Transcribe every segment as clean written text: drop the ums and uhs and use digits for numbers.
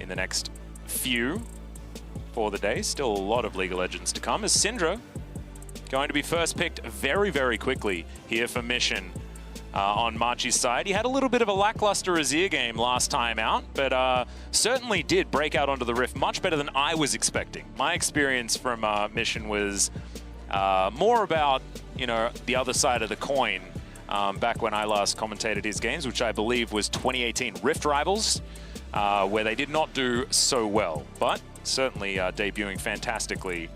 in the next few for the day. Still a lot of League of Legends to come, as Syndra going to be first picked very, very quickly here for Mission on Machi's side. He had a little bit of a lackluster Azir game last time out, but certainly did break out onto the Rift much better than I was expecting. My experience from Mission was more about, you know, the other side of the coin back when I last commentated his games, which I believe was 2018 Rift Rivals, where they did not do so well, but certainly debuting fantastically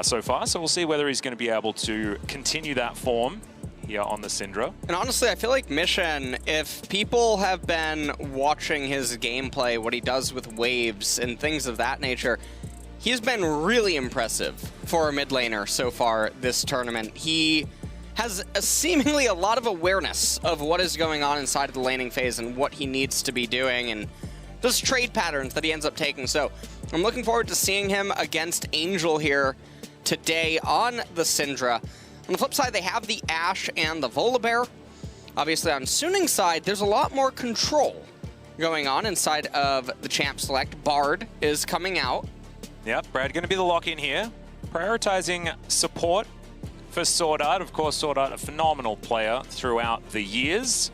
so far. So we'll see whether he's going to be able to continue that form here on the Syndra. And honestly, I feel like Mission, if people have been watching his gameplay, what he does with waves and things of that nature, he's been really impressive for a mid laner so far this tournament. He has seemingly a lot of awareness of what is going on inside of the laning phase and what he needs to be doing, and those trade patterns that he ends up taking. So I'm looking forward to seeing him against Angel here today on the Syndra. On the flip side, they have the Ashe and the Volibear. Obviously, on Suning's side, there's a lot more control going on inside of the Champ Select. Bard is coming out. Yep, Brad going to be the lock-in here. Prioritizing support for Sword Art. Of course, Sword Art, a phenomenal player throughout the years.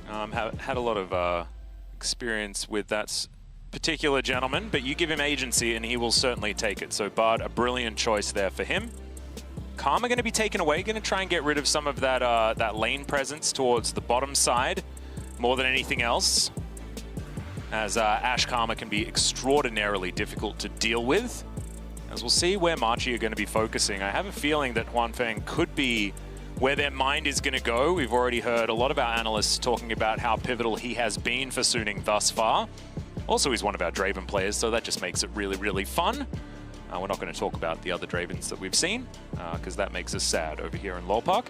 Had a lot of experience with that particular gentleman, but you give him agency and he will certainly take it. So Bard, a brilliant choice there for him. Karma going to be taken away, going to try and get rid of some of that that lane presence towards the bottom side more than anything else, as Ashe Karma can be extraordinarily difficult to deal with. As we'll see where Machi are going to be focusing. I have a feeling that Huanfeng could be where their mind is going to go. We've already heard a lot of our analysts talking about how pivotal he has been for Suning thus far. Also, he's one of our Draven players, so that just makes it really, really fun. We're not going to talk about the other Dravens that we've seen, because that makes us sad over here in LoL Park.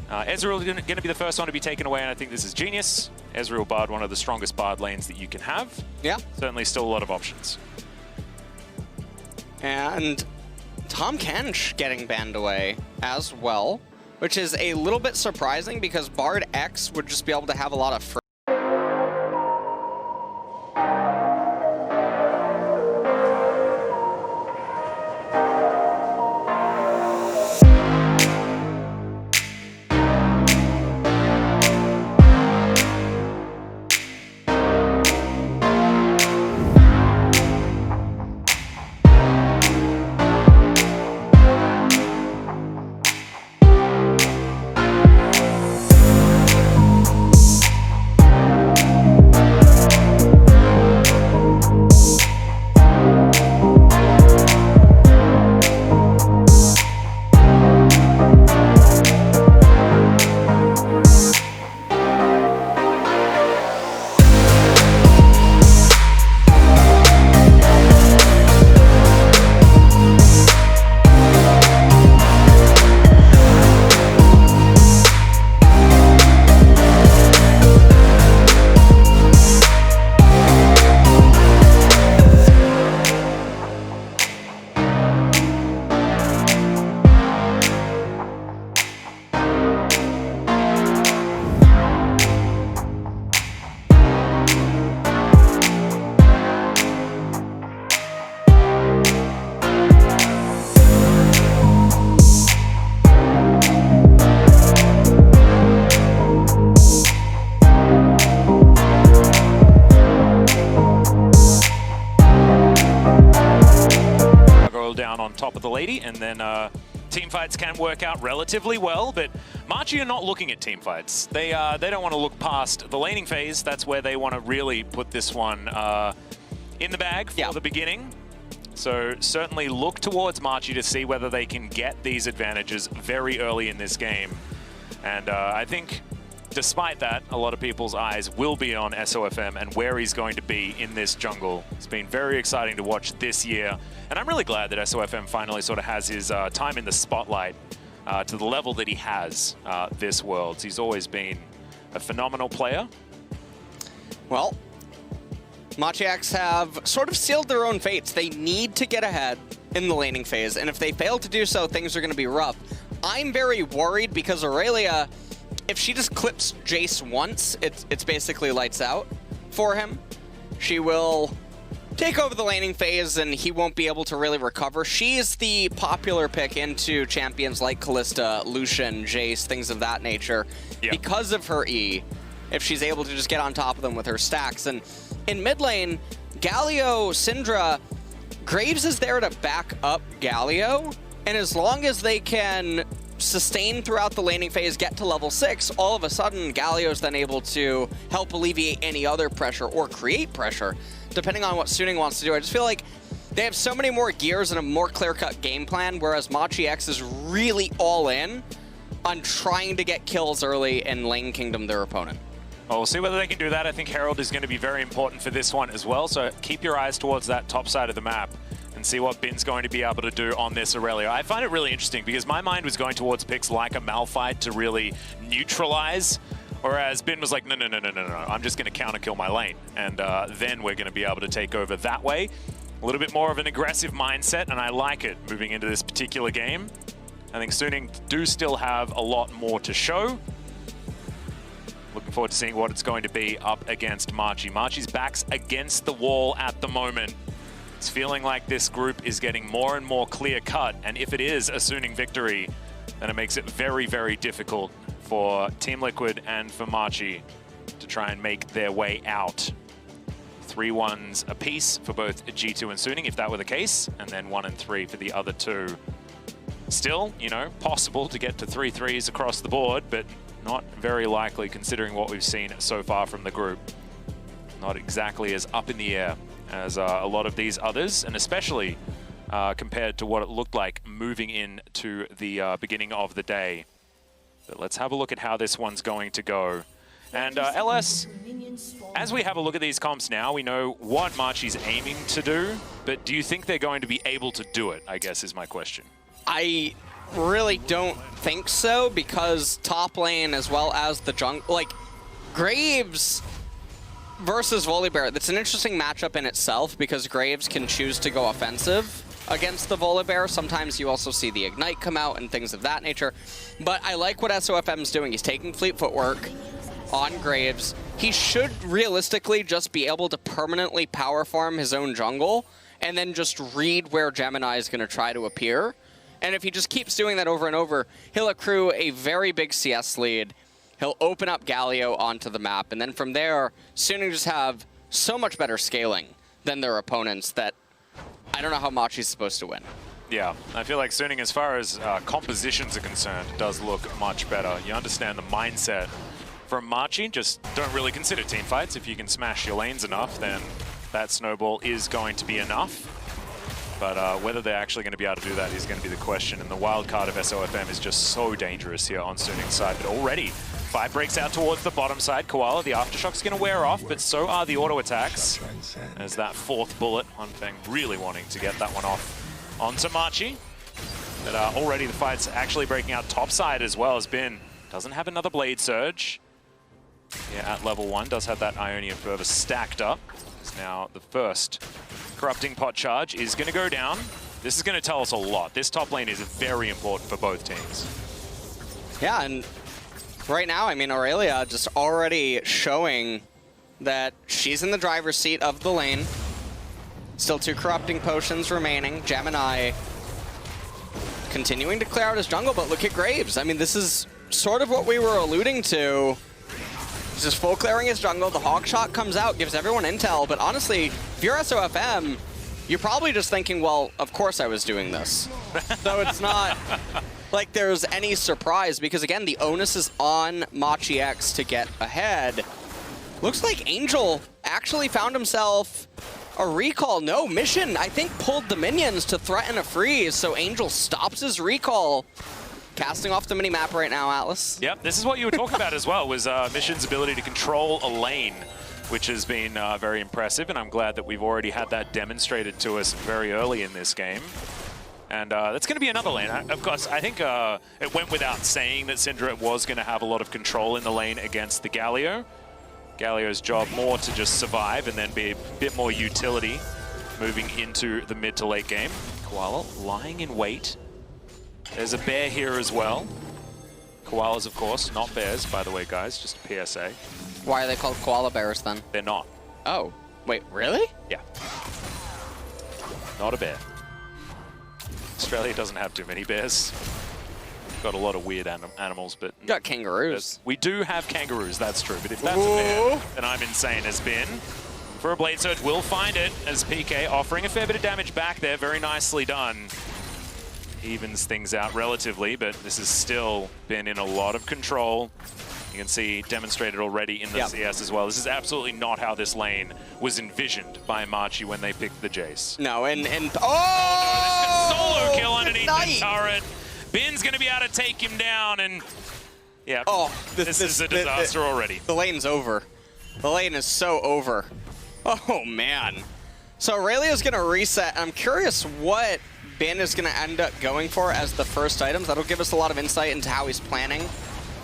Ezreal is going to be the first one to be taken away, and I think this is genius. Ezreal Bard, one of the strongest Bard lanes that you can have. Yeah. Certainly still a lot of options. And Tahm Kench getting banned away as well, which is a little bit surprising because Bard X would just be able to have a lot of free. Top of the lady, and then team fights can work out relatively well, but Machi are not looking at team fights. They don't want to look past the laning phase. That's where they want to really put this one in the bag for the beginning. So certainly look towards Machi to see whether they can get these advantages very early in this game. And I think despite that, a lot of people's eyes will be on SOFM and where he's going to be in this jungle. It's been very exciting to watch this year. And I'm really glad that SOFM finally sort of has his time in the spotlight to the level that he has this Worlds. He's always been a phenomenal player. Well, Machi X have sort of sealed their own fates. They need to get ahead in the laning phase, and if they fail to do so, things are going to be rough. I'm very worried because Aurelia, if she just clips Jace once, it's basically lights out for him. she will take over the laning phase and he won't be able to really recover. She's the popular pick into champions like Kalista, Lucian, Jace, things of that nature because of her E, if she's able to just get on top of them with her stacks. And in mid lane, Galio, Syndra, Graves is there to back up Galio, and as long as they can sustain throughout the laning phase, get to level 6, all of a sudden Galio's then able to help alleviate any other pressure or create pressure, depending on what Suning wants to do. I just feel like they have so many more gears and a more clear-cut game plan, whereas Machi X is really all in on trying to get kills early and lane kingdom their opponent. Well, we'll see whether they can do that. I think Herald is going to be very important for this one as well, so keep your eyes towards that top side of the map and see what Bin's going to be able to do on this Aurelia. I find it really interesting because my mind was going towards picks like a Malphite to really neutralize, whereas Bin was like, no, I'm just going to counter kill my lane, and then we're going to be able to take over that way. A little bit more of an aggressive mindset, and I like it moving into this particular game. I think Suning do still have a lot more to show. Looking forward to seeing what it's going to be up against Machi. Machi's back's against the wall at the moment. It's feeling like this group is getting more and more clear-cut, and if it is a Suning victory, then it makes it very, very difficult for Team Liquid and for Machi to try and make their way out. 3-1s apiece for both G2 and Suning, if that were the case, and then 1 and 3 for the other two. Still, you know, possible to get to 3 3s across the board, but not very likely considering what we've seen so far from the group. Not exactly as up in the air as a lot of these others, and especially compared to what it looked like moving into the beginning of the day. But let's have a look at how this one's going to go. And LS, as we have a look at these comps now, we know what Machi's aiming to do, but do you think they're going to be able to do it, I guess is my question. I really don't think so, because top lane as well as the jungle, like Graves versus Volibear, that's an interesting matchup in itself because Graves can choose to go offensive against the Volibear. Sometimes you also see the Ignite come out and things of that nature. But I like what SOFM's doing. He's taking fleet footwork on Graves. He should realistically just be able to permanently power farm his own jungle and then just read where Gemini is going to try to appear. And if he just keeps doing that over and over, he'll accrue a very big CS lead. He'll open up Galio onto the map, and then from there, Suning just have so much better scaling than their opponents that I don't know how Machi's supposed to win. Yeah, I feel like Suning, as far as compositions are concerned, does look much better. You understand the mindset from Machi, just don't really consider team fights. If you can smash your lanes enough, then that snowball is going to be enough. But whether they're actually going to be able to do that is going to be the question. And the wild card of SOFM is just so dangerous here on Suning's side. But already, 5 breaks out towards the bottom side. Koala, the Aftershock's going to wear off, but so are the auto attacks. As that 4th bullet, Hunfeng really wanting to get that one off onto Machi. But already the fight's actually breaking out top side as well, as Bin doesn't have another Blade Surge. Yeah, at level 1, does have that Ionian Fervor stacked up. It's now the first Corrupting Pot Charge is going to go down. This is going to tell us a lot. This top lane is very important for both teams. Yeah, and right now, I mean, Aurelia just already showing that she's in the driver's seat of the lane. Still 2 Corrupting Potions remaining. Gemini continuing to clear out his jungle, but look at Graves. I mean, this is sort of what we were alluding to. He's just full clearing his jungle. The Hawk Shot comes out, gives everyone intel. But honestly, if you're SOFM, you're probably just thinking, well, of course I was doing this. So it's not like there's any surprise because, again, the onus is on Machi X to get ahead. Looks like Angel actually found himself a recall. No, Mission, I think, pulled the minions to threaten a freeze. So Angel stops his recall. Casting off the mini-map right now, Atlas. Yep, this is what you were talking about as well, was Mission's ability to control a lane, which has been very impressive, and I'm glad that we've already had that demonstrated to us very early in this game. And that's going to be another lane. Of course, I think it went without saying that Syndra was going to have a lot of control in the lane against the Galio. Galio's job more to just survive and then be a bit more utility moving into the mid to late game. Koala lying in wait. There's a bear here as well. Koalas, of course, not bears, by the way, guys. Just a PSA. Why are they called koala bears, then? They're not. Oh. Wait, really? Yeah. Not a bear. Australia doesn't have too many bears. Got a lot of weird animals, but... You got kangaroos. We do have kangaroos, that's true. But if that's a bear, then I'm insane as Bin. For a Blade Surge, will find it as PK offering a fair bit of damage back there. Very nicely done. Evens things out relatively, but this has still been in a lot of control. You can see demonstrated already in the CS as well. This is absolutely not how this lane was envisioned by Machi when they picked the Jace. No, and oh, no, solo kill underneath the turret. Bin's going to be able to take him down, and yeah, this is a disaster already. The lane's over. The lane is so over. Oh, man. So Aurelia's going to reset. I'm curious what Bin is going to end up going for as the first items. That'll give us a lot of insight into how he's planning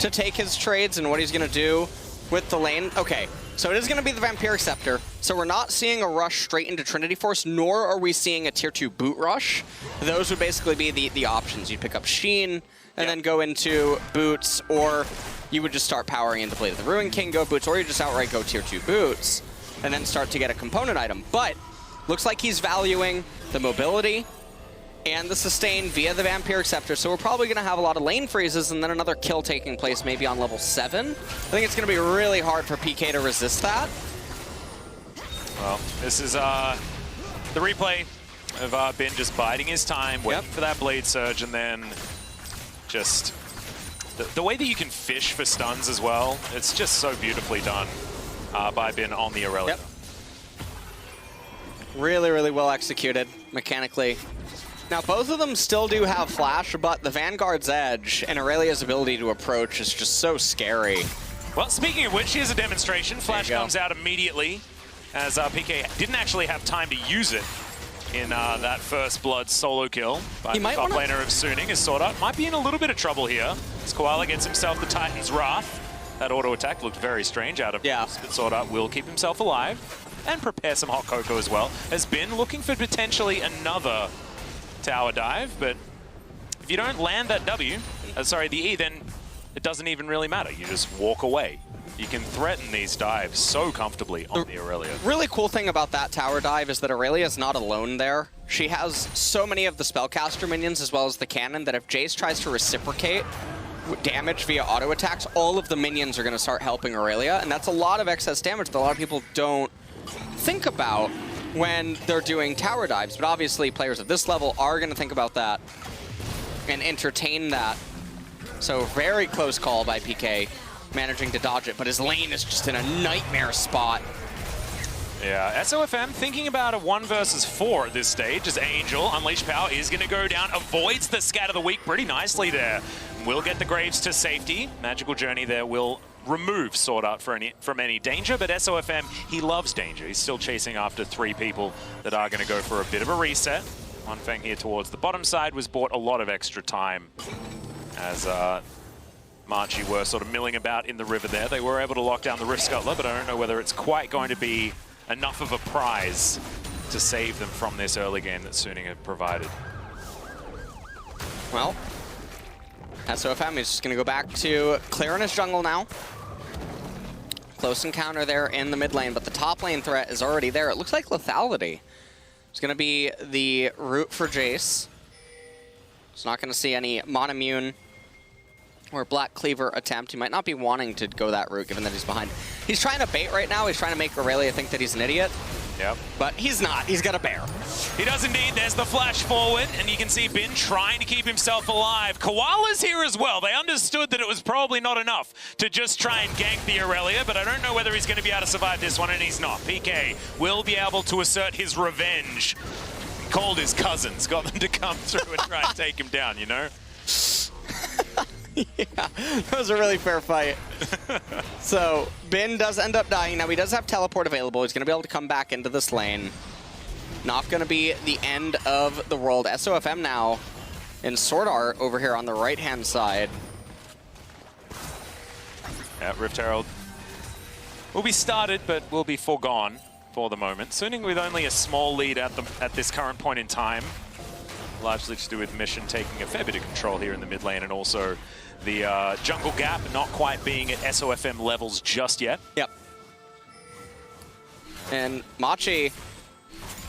to take his trades and what he's going to do with the lane. Okay, so it is going to be the Vampiric Scepter. So we're not seeing a rush straight into Trinity Force, nor are we seeing a tier 2 boot rush. Those would basically be the options. You'd pick up Sheen and then go into boots, or you would just start powering into Blade of the Ruin King, go boots, or you just outright go tier 2 boots and then start to get a component item. But looks like he's valuing the mobility and the sustain via the Vampiric Scepter, so we're probably going to have a lot of lane freezes and then another kill taking place maybe on level 7. I think it's going to be really hard for PK to resist that. Well, this is the replay of Bin just biding his time, waiting for that Blade Surge, and then just the way that you can fish for stuns as well, it's just so beautifully done by Bin on the Aurelia. Really, really well executed mechanically. Now, both of them still do have flash, but the Vanguard's edge and Aurelia's ability to approach is just so scary. Well, speaking of which, here's a demonstration. Flash comes out immediately, as PK didn't actually have time to use it in that first blood solo kill by the top laner of Suning. As Sword Art might be in a little bit of trouble here, as Koala gets himself the Titan's Wrath. That auto attack looked very strange out of this, but Sword Art will keep himself alive and prepare some hot cocoa as well. Has been looking for potentially another tower dive, but if you don't land that the E, then it doesn't even really matter. You just walk away. You can threaten these dives so comfortably on the Aurelia. Really cool thing about that tower dive is that Aurelia's not alone there. She has so many of the spellcaster minions as well as the cannon that if Jace tries to reciprocate damage via auto attacks, all of the minions are going to start helping Aurelia, and that's a lot of excess damage that a lot of people don't think about when they're doing tower dives, but obviously players of this level are going to think about that and entertain that. So very close call by PK, managing to dodge it, but his lane is just in a nightmare spot. Yeah, SOFM thinking about a 1 versus 4 at this stage as Angel, Unleash Power is going to go down, avoids the Scat of the Week pretty nicely there. Will get the Graves to safety. Magical Journey there will remove Sword Art from any danger, but SOFM, he loves danger. He's still chasing after 3 people that are going to go for a bit of a reset. One Fang here towards the bottom side was bought a lot of extra time as Machi were sort of milling about in the river there. They were able to lock down the Rift Scuttler, but I don't know whether it's quite going to be enough of a prize to save them from this early game that Suning had provided. Well, SOFM is just going to go back to clearing his jungle now. Close encounter there in the mid lane, but the top lane threat is already there. It looks like lethality is going to be the route for Jace. He's not going to see any Monomune or Black Cleaver attempt. He might not be wanting to go that route given that he's behind. He's trying to bait right now. He's trying to make Aurelia think that he's an idiot. Yep. But he's not. He's got a bear. He does indeed. There's the flash forward, and you can see Bin trying to keep himself alive. Koala's here as well. They understood that it was probably not enough to just try and gank the Aurelia, but I don't know whether he's going to be able to survive this one, and he's not. PK will be able to assert his revenge. Called his cousins, got them to come through and try and take him down, you know? Yeah, that was a really fair fight. So, Bin does end up dying. Now, he does have teleport available. He's going to be able to come back into this lane. Not going to be the end of the world. SOFM now in Sword Art over here on the right-hand side. Yeah, Rift Herald will be started, but will be foregone for the moment. Suning with only a small lead at this current point in time. Largely to do with Mission taking a fair bit of control here in the mid lane, and also the jungle gap not quite being at SOFM levels just yet. Yep. And Machi,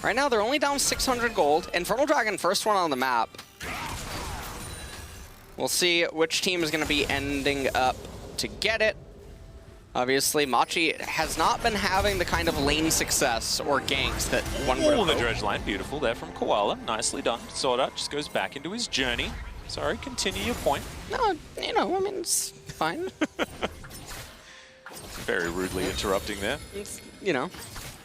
right now they're only down 600 gold. Infernal Dragon, first one on the map. We'll see which team is going to be ending up to get it. Obviously, Machi has not been having the kind of lane success or ganks that one would hope. The dredge line, beautiful there from Koala. Nicely done. Sword Art just goes back into his journey. Sorry, continue your point. No, you know, I mean, it's fine. Very rudely interrupting there. It's, you know,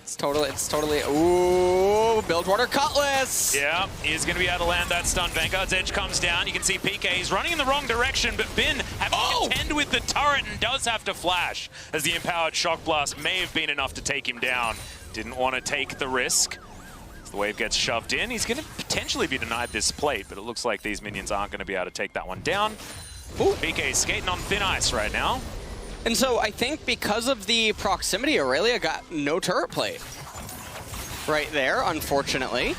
it's totally, ooh, Bilgewater Cutlass! Yeah, he's going to be able to land that stun. Vanguard's edge comes down. You can see PK, he's running in the wrong direction, but Bin having to contend with the turret and does have to flash, as the empowered Shock Blast may have been enough to take him down. Didn't want to take the risk. As the wave gets shoved in, he's going to potentially be denied this plate, but it looks like these minions aren't going to be able to take that one down. Ooh. PK skating on thin ice right now. And so I think because of the proximity, Aurelia got no turret plate right there, unfortunately.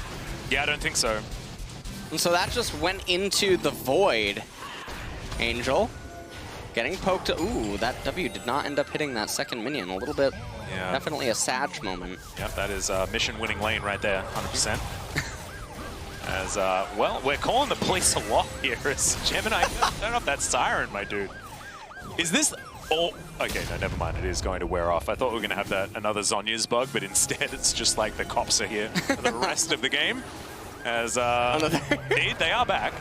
Yeah, I don't think so. And so that just went into the void. Angel getting poked. Ooh, that W did not end up hitting that second minion. A little bit, definitely a Sag moment. Yep, that is mission-winning lane right there, 100%. As, well, we're calling the police a lot here as Gemini. Turn off that siren, my dude. Is this... Oh, okay, no, never mind. It is going to wear off. I thought we were going to have that another Zonya's bug, but instead it's just like the cops are here for the rest of the game. As, indeed, they are back.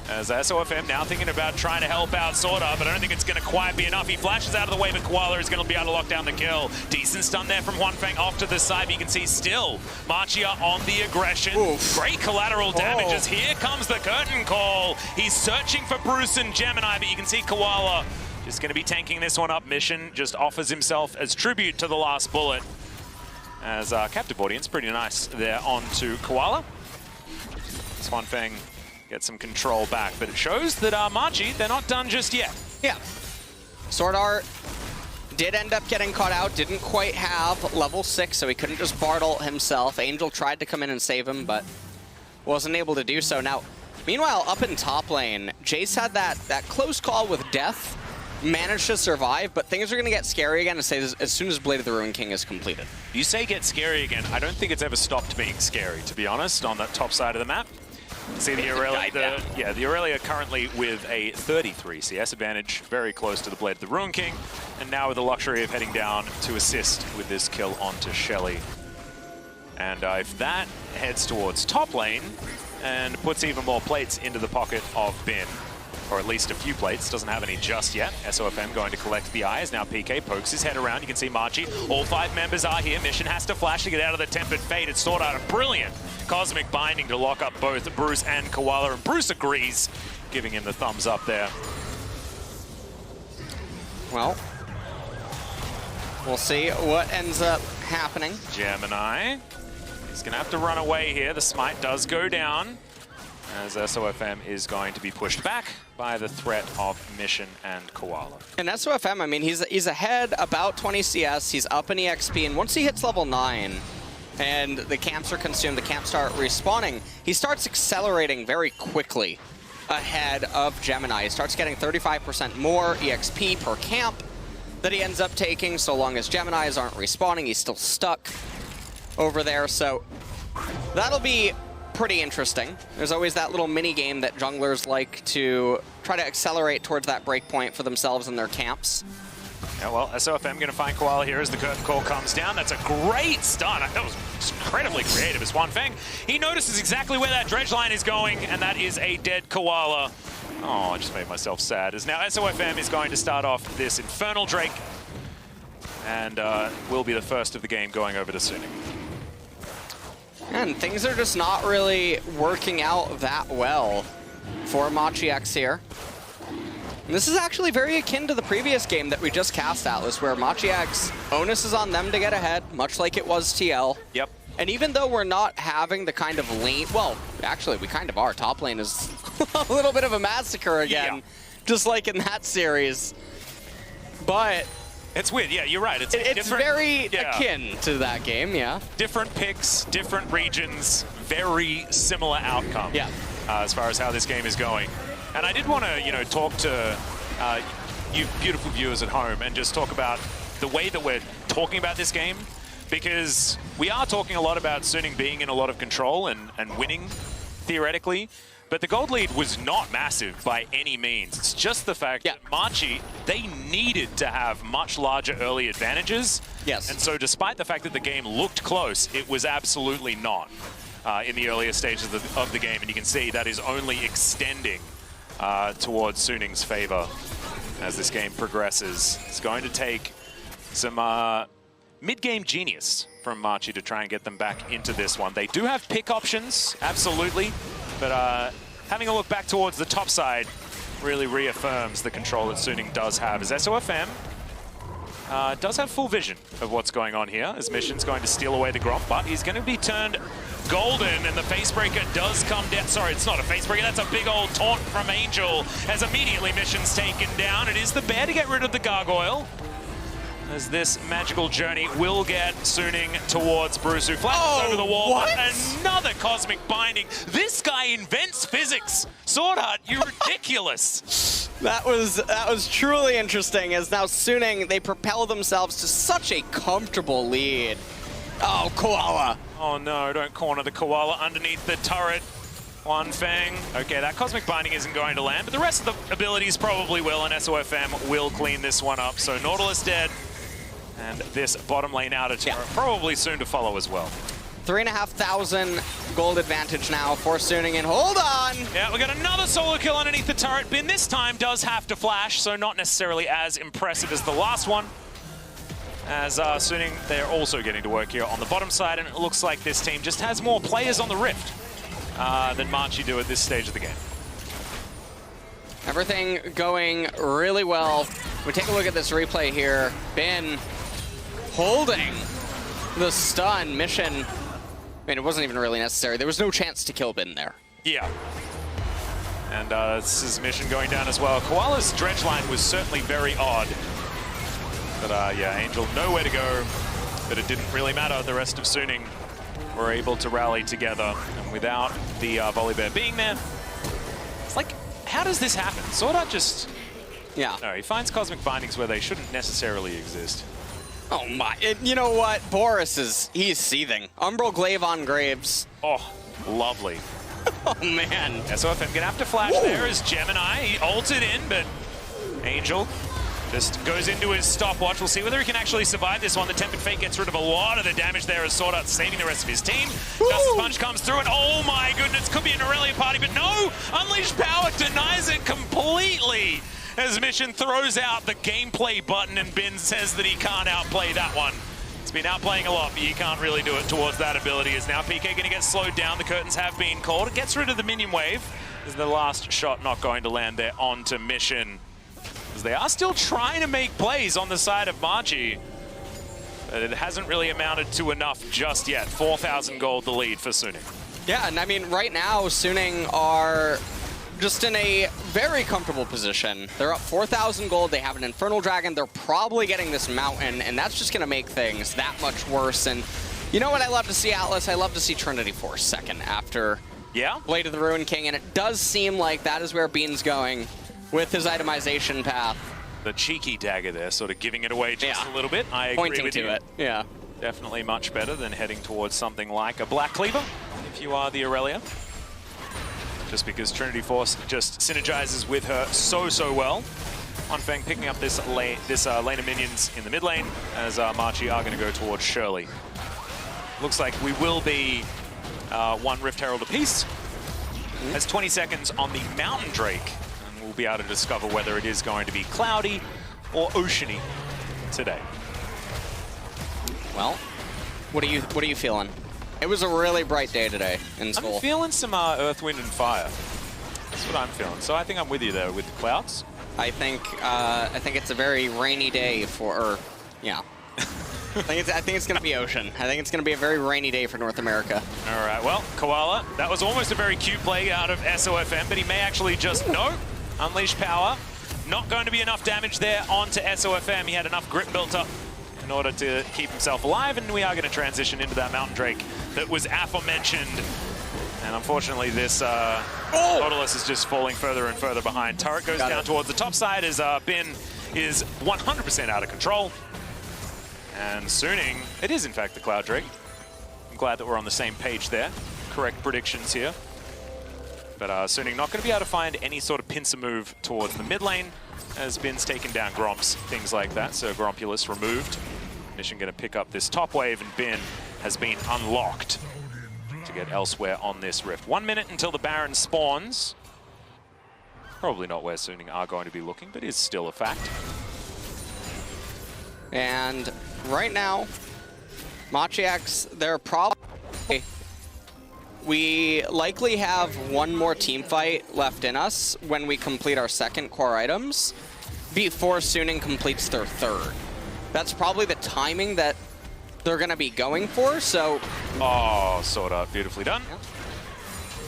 As SOFM now thinking about trying to help out Sword Art, but I don't think it's going to quite be enough. He flashes out of the way, but Koala is going to be able to lock down the kill. Decent stun there from Huanfeng off to the side, but you can see still Machi on the aggression. Oof. Great collateral damages. Here comes the curtain call. He's searching for Bruce and Gemini, but you can see Koala just going to be tanking this one up. Mission just offers himself as tribute to the last bullet. As captive audience, pretty nice there onto Koala. Huanfeng gets some control back, but it shows that Machi, they're not done just yet. Yeah. Sword Art did end up getting caught out, didn't quite have level 6, so he couldn't just Bartle himself. Angel tried to come in and save him, but wasn't able to do so. Now, meanwhile, up in top lane, Jace had that close call with Death, managed to survive, but things are going to get scary again as soon as Blade of the Ruin King is completed. You say get scary again. I don't think it's ever stopped being scary, to be honest, on that top side of the map. See the Aurelia, the Aurelia currently with a 33 CS advantage, very close to the Blade of the Ruin King, and now with the luxury of heading down to assist with this kill onto Shelly. And if that heads towards top lane and puts even more plates into the pocket of Bin, or at least a few plates, doesn't have any just yet. SOFM going to collect the eyes. Now PK pokes his head around. You can see Machi. All 5 members are here. Mission has to flash to get out of the Tempered Fate. It's Sword Art a brilliant Cosmic Binding to lock up both Bruce and Koala, and Bruce agrees, giving him the thumbs up there. Well, we'll see what ends up happening. Gemini is going to have to run away here. The smite does go down, as SOFM is going to be pushed back by the threat of Mission and Koala. And SOFM, I mean, he's ahead about 20 CS, he's up in EXP, and once he hits level 9, and the camps are consumed, the camps start respawning, he starts accelerating very quickly ahead of Gemini. He starts getting 35% more EXP per camp that he ends up taking, so long as Geminis aren't respawning. He's still stuck over there, so that'll be pretty interesting. There's always that little mini game that junglers like to try to accelerate towards that breakpoint for themselves and their camps. Yeah, well, SOFM going to find Koala here as the curtain call comes down. That's a great stun. That was incredibly creative as Huanfeng. He notices exactly where that dredge line is going, and that is a dead Koala. Oh, I just made myself sad. As now SOFM is going to start off this Infernal Drake, and will be the first of the game going over to Suning. And things are just not really working out that well for Machi X here. And this is actually very akin to the previous game that we just cast, Atlas, where Machi X, onus is on them to get ahead, much like it was TL. Yep. And even though we're not having the kind of lane, well, actually we kind of are. Top lane is a little bit of a massacre again, just like in that series. But it's weird, yeah, you're right. It's very akin to that game, yeah. Different picks, different regions, very similar outcome. Yeah. As far as how this game is going. And I did want to, talk to you beautiful viewers at home and just talk about the way that we're talking about this game. because we are talking a lot about Suning being in a lot of control and winning, theoretically. But the gold lead was not massive by any means. It's just the fact that Machi, they needed to have much larger early advantages. Yes. And so despite the fact that the game looked close, it was absolutely not in the earlier stages of the game. And you can see that is only extending towards Suning's favor as this game progresses. It's going to take some mid-game genius from Machi to try and get them back into this one. They do have pick options, absolutely. But having a look back towards the top side really reaffirms the control that Suning does have, as SOFM does have full vision of what's going on here, as Mission's going to steal away the Gromp, but he's going to be turned golden, and the Facebreaker does come down. Sorry, it's not a Facebreaker, that's a big old taunt from Angel, as immediately Mission's taken down. It is the bear to get rid of the Gargoyle, as this magical journey will get Suning towards Bruce, who flashes over the wall. What? Another Cosmic Binding. This guy invents physics. Sword Art, you're ridiculous. That was truly interesting, as now Suning, they propel themselves to such a comfortable lead. Oh, Koala. Oh no, don't corner the Koala underneath the turret. One Fang. Okay, that Cosmic Binding isn't going to land, but the rest of the abilities probably will, and SOFM will clean this one up. So Nautilus dead. And this bottom lane outage probably soon to follow as well. 3,500 gold advantage now for Suning, and hold on! Yeah, we got another solo kill underneath the turret. Bin this time does have to flash, so not necessarily as impressive as the last one. As Suning, they're also getting to work here on the bottom side, and it looks like this team just has more players on the Rift than Machi do at this stage of the game. Everything going really well. We take a look at this replay here. Bin holding the stun. Mission, I mean, it wasn't even really necessary. There was no chance to kill Bin there. Yeah. And this is Mission going down as well. Koala's dredge line was certainly very odd. But yeah, Angel nowhere to go. But it didn't really matter. The rest of Suning were able to rally together. And without the Volley Bear being there, it's like, how does this happen? Sword Art just... Yeah. No, he finds Cosmic Bindings where they shouldn't necessarily exist. Oh my, you know what? Boris he's seething. Umbral Glaive on Graves. Oh, lovely. Oh man. SOFM gonna have to flash there as Gemini. He ulted in, but Angel just goes into his stopwatch. We'll see whether he can actually survive this one. The Tempered Fate gets rid of a lot of the damage there as Sword Art saving the rest of his team. Justice Punch comes through, and oh my goodness, could be an Aurelia party, but no! Unleashed Power denies it completely as Mission throws out the gameplay button, and Bin says that he can't outplay that one. It's been outplaying a lot, but you can't really do it towards that ability. Is now PK going to get slowed down. The curtains have been called. It gets rid of the minion wave. Is the last shot not going to land there onto Mission? As they are still trying to make plays on the side of Machi, but it hasn't really amounted to enough just yet. 4,000 gold the lead for Suning. Yeah, and I mean, right now, Suning are just in a very comfortable position. They're up 4,000 gold. They have an Infernal Dragon. They're probably getting this mountain, and that's just going to make things that much worse. And you know what I love to see, Atlas? I love to see Trinity Force second after Blade of the Ruin King, and it does seem like that is where Bean's going with his itemization path. The cheeky dagger there, sort of giving it away just a little bit. I agree Pointing with to you. it, yeah. Definitely much better than heading towards something like a Black Cleaver, if you are the Aurelia. Just because Trinity Force just synergizes with her so well. Onfeng picking up this lane of minions in the mid lane, as Machi are going to go towards Shirley. Looks like we will be one Rift Herald apiece. Has 20 seconds on the Mountain Drake, and we'll be able to discover whether it is going to be cloudy or oceany today. Well, what are you feeling? It was a really bright day today in school. I'm feeling some Earth, Wind, and Fire. That's what I'm feeling. So I think I'm with you there with the clouds. I think it's a very rainy day for, yeah. I think it's going to be ocean. I think it's going to be a very rainy day for North America. All right, well, Koala, that was almost a very cute play out of SOFM, but he may actually just, Unleash Power. Not going to be enough damage there onto SOFM. He had enough grip built up in order to keep himself alive, and we are going to transition into that Mountain Drake that was aforementioned. And unfortunately, this Nautilus is just falling further and further behind. Turret goes down towards the top side as Bin is 100% out of control. And Suning, it is in fact the Cloud Drake. I'm glad that we're on the same page there. Correct predictions here. But Suning not going to be able to find any sort of pincer move towards the mid lane, as Bin's taken down Gromps, things like that. So Grompulus removed. Mission going to pick up this top wave, and Bin has been unlocked to get elsewhere on this rift. 1 minute until the Baron spawns. Probably not where Suning are going to be looking, but is still a fact. And right now, Machi X, they're probably... We likely have one more team fight left in us when we complete our second core items before Suning completes their third. That's probably the timing that they're going to be going for, so... Oh, sort of beautifully done. Yeah.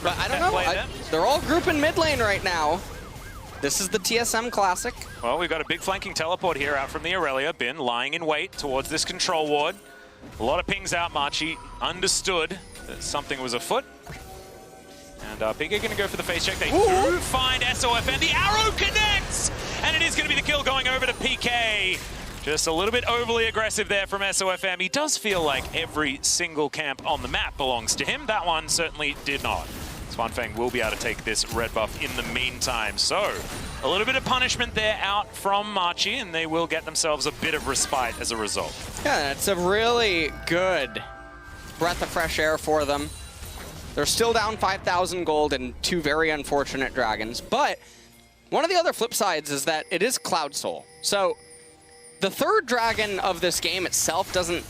But I don't know, they're all grouping mid lane right now. This is the TSM Classic. Well, we've got a big flanking teleport here out from the Aurelia. Bin lying in wait towards this control ward. A lot of pings out. Machi understood that something was afoot. And Big are going to go for the face check. They do find SOFM. The arrow connects! And it is going to be the kill going over to PK. Just a little bit overly aggressive there from SOFM. He does feel like every single camp on the map belongs to him. That one certainly did not. Swanfang will be able to take this red buff in the meantime. So, a little bit of punishment there out from Machi, and they will get themselves a bit of respite as a result. Yeah, it's a really good breath of fresh air for them. They're still down 5,000 gold and 2 very unfortunate dragons, but one of the other flip sides is that it is Cloud Soul. So, the third dragon of this game itself doesn't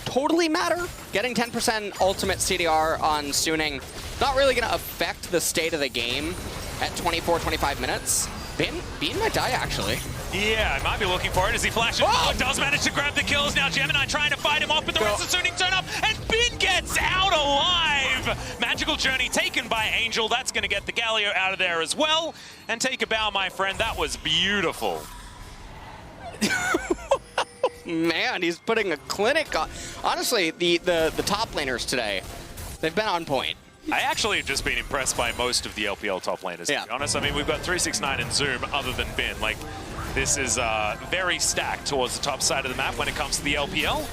totally matter. Getting 10% ultimate CDR on Suning, not really going to affect the state of the game at 24, 25 minutes. Bean might die, actually. Yeah, I might be looking for it as he flashes. Oh, does manage to grab the kills. Now Gemini trying to fight him off, but the rest of Suning turn up, and Bin gets out alive! Magical Journey taken by Angel. That's going to get the Galio out of there as well. And take a bow, my friend. That was beautiful. Man, he's putting a clinic on. Honestly, the top laners today, they've been on point. I actually have just been impressed by most of the LPL top laners, to be honest. I mean, we've got 369 and Zoom other than Bin. Like, this is very stacked towards the top side of the map when it comes to the LPL.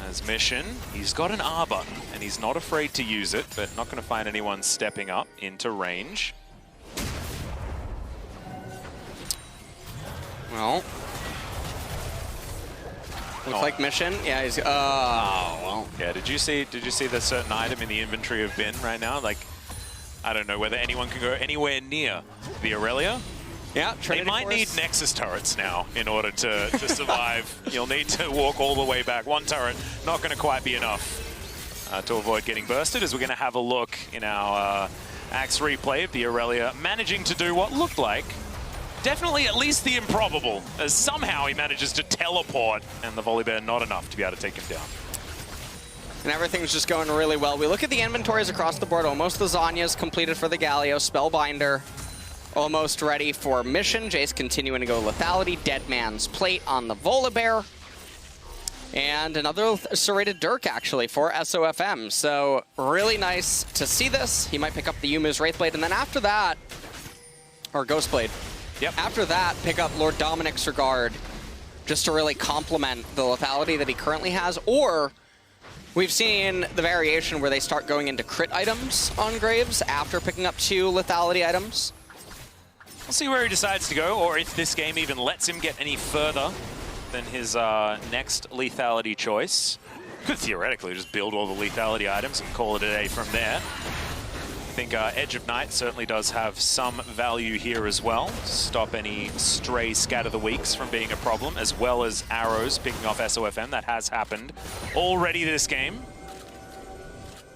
As Mission, he's got an R button, and he's not afraid to use it, but not going to find anyone stepping up into range. Well, looks like Mission. Yeah, he's. Oh well. Yeah. Did you see the certain item in the inventory of Bin right now? Like, I don't know whether anyone can go anywhere near the Aurelia. Yeah, they might need Nexus turrets now in order to survive. You'll need to walk all the way back. One turret, not going to quite be enough to avoid getting bursted, as we're going to have a look in our Axe replay of the Aurelia managing to do what looked like definitely at least the improbable, as somehow he manages to teleport, and the Volibear not enough to be able to take him down. And everything's just going really well. We look at the inventories across the board. Almost the Zanya's completed for the Galio. Spellbinder almost ready for Mission. Jace continuing to go Lethality. Dead Man's Plate on the Volibear. And another serrated Dirk, actually, for SOFM. So really nice to see this. He might pick up the Yumu's Wraithblade. And then after that, or Ghostblade. Yep. After that, pick up Lord Dominic's Regard, just to really complement the lethality that he currently has. Or we've seen the variation where they start going into crit items on Graves after picking up 2 lethality items. We'll see where he decides to go, or if this game even lets him get any further than his next lethality choice. Could theoretically just build all the lethality items and call it a day from there. I think Edge of Night certainly does have some value here as well. Stop any stray Scatter the Weaks from being a problem, as well as arrows picking off SOFM. That has happened already this game.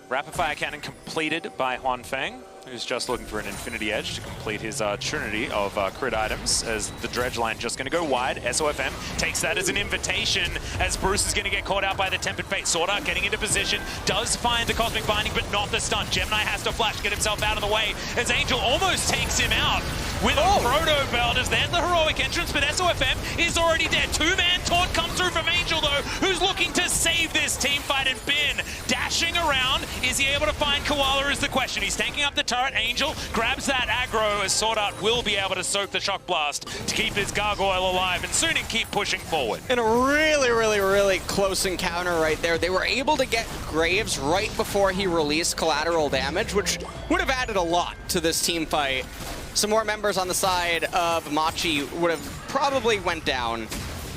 Rapid Fire Cannon completed by Huanfeng, who's just looking for an Infinity Edge to complete his trinity of crit items, as the dredge line just going to go wide. SOFM takes that as an invitation, as Bruce is going to get caught out by the Tempered Fate. Sword Art getting into position, does find the Cosmic Binding, but not the stun. Gemini has to flash, get himself out of the way, as Angel almost takes him out with a Proto Belt, as there's the heroic entrance, but SOFM is already dead. 2-man taunt comes through from Angel, though, who's looking to save this team fight, and Bin dashing around. Is he able to find Koala is the question. He's taking up the turret. Angel grabs that aggro as Sword Art will be able to soak the Shock Blast to keep his Gargoyle alive and soon keep pushing forward. In a really close encounter right there, they were able to get Graves right before he released collateral damage, which would have added a lot to this team fight. Some more members on the side of Machi would have probably went down.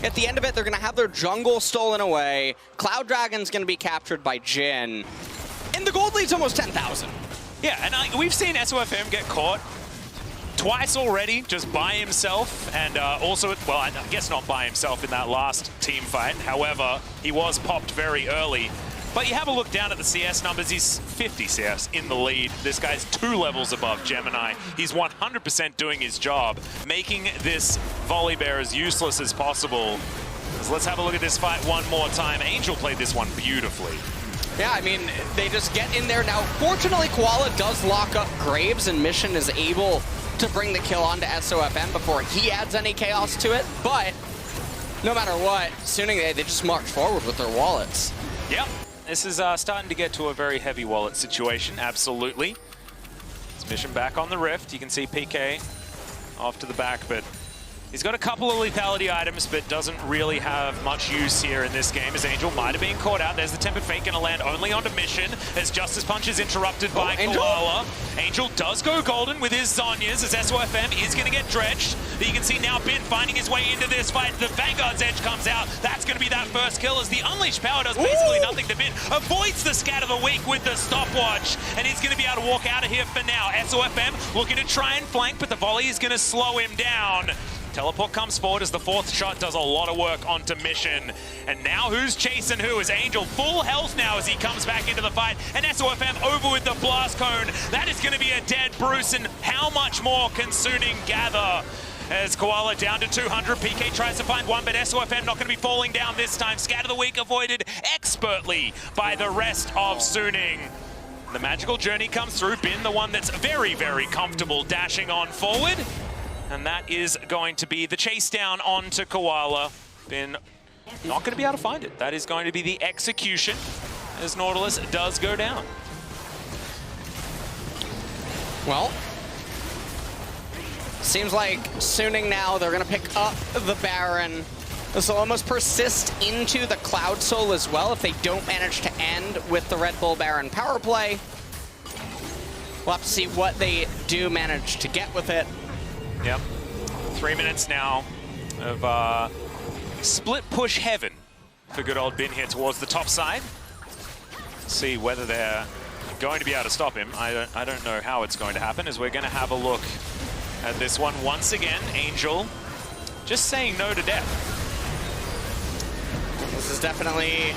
At the end of it, they're going to have their jungle stolen away. Cloud Dragon's going to be captured by Jhin. And the gold lead's almost 10,000. Yeah, and we've seen SOFM get caught twice already, just by himself, and also, well, I guess not by himself in that last team fight. However, he was popped very early. But you have a look down at the CS numbers, he's 50 CS in the lead. This guy's 2 levels above Gemini. He's 100% doing his job, making this Volibear as useless as possible. So let's have a look at this fight one more time. Angel played this one beautifully. Yeah, I mean, they just get in there. Now, fortunately, Koala does lock up Graves, and Mission is able to bring the kill onto SOFM before he adds any chaos to it. But no matter what, Suning, they just march forward with their wallets. Yep. This is starting to get to a very heavy wallet situation, absolutely. It's Mission back on the Rift. You can see PK off to the back, but he's got a couple of lethality items, but doesn't really have much use here in this game, as Angel might have been caught out. There's the Tempered Fate going to land only onto Mission, as Justice Punch is interrupted by Koala. Angel does go golden with his Zonyas, as SOFM is going to get dredged. But you can see now Bin finding his way into this fight. The Vanguard's Edge comes out. That's going to be that first kill, as the Unleashed Power does basically nothing to Bin. Avoids the Scat of the Week with the stopwatch, and he's going to be able to walk out of here for now. SOFM looking to try and flank, but the volley is going to slow him down. Teleport comes forward as the 4th shot does a lot of work onto Mission. And now who's chasing who? Is Angel full health now as he comes back into the fight. And SOFM over with the Blast Cone. That is going to be a dead Bruce. And how much more can Suning gather? As Koala down to 200. PK tries to find one, but SOFM not going to be falling down this time. Scat of the Week avoided expertly by the rest of Suning. The magical journey comes through. Bin, the one that's very comfortable dashing on forward. And that is going to be the chase down onto Koala. Bin not going to be able to find it. That is going to be the execution as Nautilus does go down. Well, seems like Suning now, they're going to pick up the Baron. This will almost persist into the Cloud Soul as well if they don't manage to end with the Red Bull Baron power play. We'll have to see what they do manage to get with it. Yep. 3 minutes now of split push heaven for good old Bin here towards the top side. See whether they're going to be able to stop him. I don't know how it's going to happen, as we're going to have a look at this one once again. Angel just saying no to death. This is definitely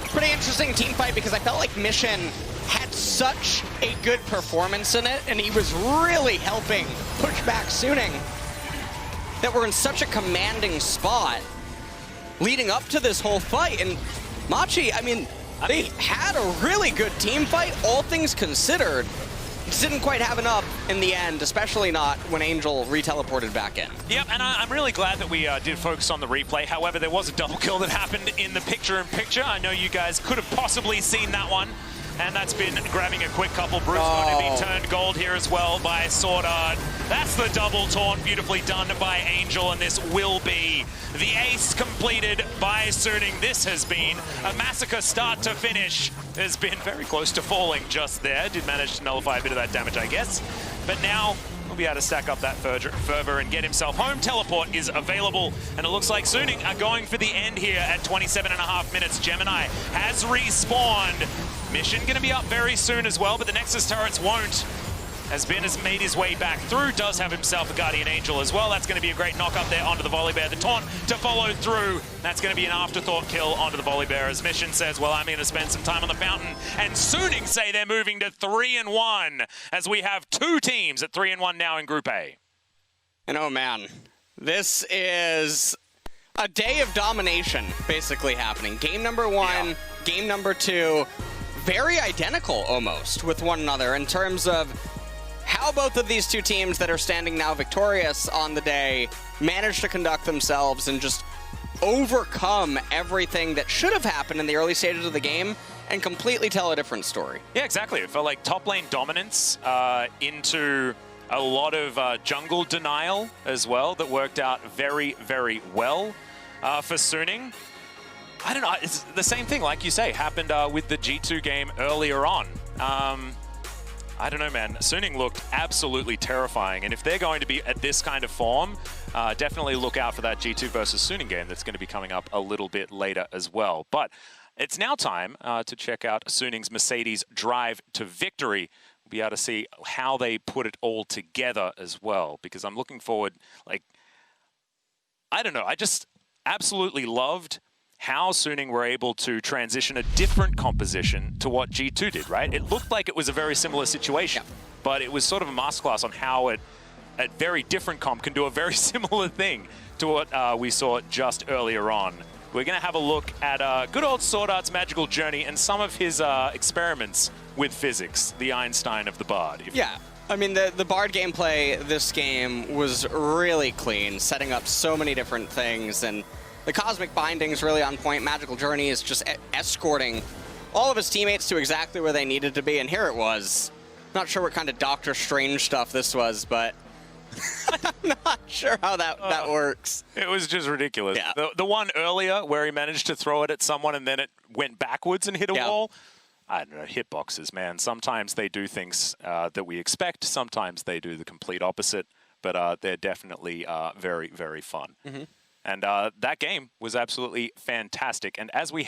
a pretty interesting team fight, because I felt like Mission had such a good performance in it, and he was really helping push back Suning, that we're in such a commanding spot leading up to this whole fight. And Machi, I mean, they had a really good team fight, all things considered. Just didn't quite have enough in the end, especially not when Angel re-teleported back in. Yep, and I'm really glad that we did focus on the replay. However, there was a double kill that happened in the picture-in-picture. I know you guys could have possibly seen that one. And that's Bin grabbing a quick couple. Bruce going to be turned gold here as well by Sword Art. That's the double taunt, beautifully done by Angel, and this will be the ace completed by Suning. This has been a massacre start to finish. Has been very close to falling just there. Did manage to nullify a bit of that damage, I guess. But now we'll be able to stack up that fervor and get himself home. Teleport is available, and it looks like Suning are going for the end here at 27.5 minutes. Gemini has respawned. Mission going to be up very soon as well, but the Nexus turrets won't. As Bin has made his way back through, does have himself a Guardian Angel as well. That's going to be a great knock up there onto the Volibear. The taunt to follow through. That's going to be an afterthought kill onto the Volibear, as Mission says, well, I'm going to spend some time on the fountain. And Suning say they're moving to 3-1, as we have 2 teams at 3-1 now in Group A. And oh man, this is a day of domination basically happening. Game number 1, game number 2, very identical almost with one another in terms of how both of these two teams that are standing now victorious on the day managed to conduct themselves and just overcome everything that should have happened in the early stages of the game and completely tell a different story. Yeah, exactly. It felt like top lane dominance into a lot of jungle denial as well that worked out very, very well for Suning. I don't know. It's the same thing, like you say, happened with the G2 game earlier on. I don't know, man. Suning looked absolutely terrifying. And if they're going to be at this kind of form, definitely look out for that G2 versus Suning game that's going to be coming up a little bit later as well. But it's now time to check out Suning's Mercedes drive to victory. We'll be able to see how they put it all together as well, because I'm looking forward, like, I don't know. I just absolutely loved how Suning were able to transition a different composition to what G2 did, right? It looked like it was a very similar situation, but it was sort of a masterclass on how a very different comp can do a very similar thing to what we saw just earlier on. We're going to have a look at good old Sword Art's magical journey and some of his experiments with physics, the Einstein of the Bard. Yeah. I mean, the Bard gameplay this game was really clean, setting up so many different things, and the Cosmic Binding's really on point. Magical Journey is just escorting all of his teammates to exactly where they needed to be, and here it was. Not sure what kind of Doctor Strange stuff this was, but I'm not sure how that works. It was just ridiculous. Yeah. The one earlier where he managed to throw it at someone and then it went backwards and hit a wall. I don't know, hitboxes, man. Sometimes they do things that we expect. Sometimes they do the complete opposite, but they're definitely very, very fun. And that game was absolutely fantastic. And as we